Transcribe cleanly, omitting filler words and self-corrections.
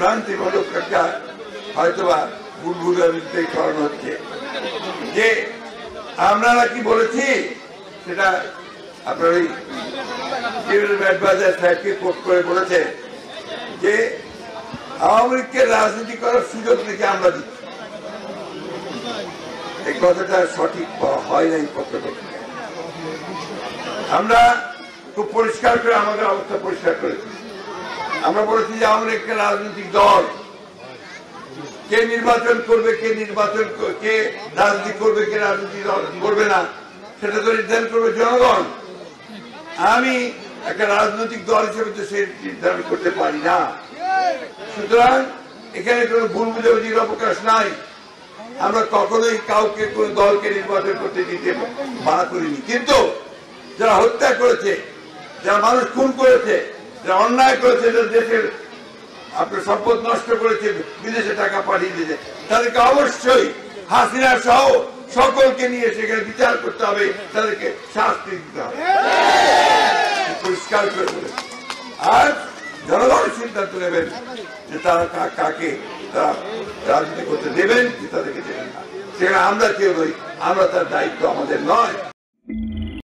ভ্রান্তিমূলক একটা হয়তোবা ভুলভুলামিতে করানো হচ্ছে। যে আমরা নাকি বলেছি সেটা আপনার ওই সাহেবকে কোট করে বলেছে যে আওয়ামী লীগকে রাজনীতি করার সুযোগ নাকি আমরা দিচ্ছি। এই কথাটা সঠিক হয় নাই পত্রপত্রিকা। আমরা খুব পরিষ্কার করে আমাদের অবস্থা পরিষ্কার করেছি। আমরা বলেছি যে আওয়ামী লীগকে রাজনৈতিক দল, কে নির্বাচন করবে, কে রাজনীতি করবে, কে রাজনীতি করবে না, সেটা তো নির্ধারণ করবে জনগণ। আমি একটা রাজনৈতিক দল হিসেবে তো সে নির্ধারণ করতে পারি না। সুতরাং এখানে কোনো ভুল বুঝাবুঝির অবকাশ নাই। আমরা কখনোই কাউকে কোন দলকে নির্বাচন করতে দিতে বাধা করিনি। কিন্তু যারা হত্যা করেছে, যারা মানুষ খুন করেছে, যারা অন্যায় করেছে, যারা দেশের আপনার সম্পদ নষ্ট করেছে, বিদেশে টাকা পাঠিয়ে দিয়েছে, তাদেরকে অবশ্যই হাসিনা সহ সকলকে নিয়ে সেখানে বিচার করতে হবে, তাদেরকে শাস্তি দিতে হবে, পরিষ্কার করে বলে। আর জনগণ সিদ্ধান্ত নেবেন যে তারা কাকে তারা রাজনীতি করতে দেবেন কি তাদেরকে দেবেন না। সেখানে আমরা কেউ নই, আমরা তার দায়িত্ব আমাদের নয়।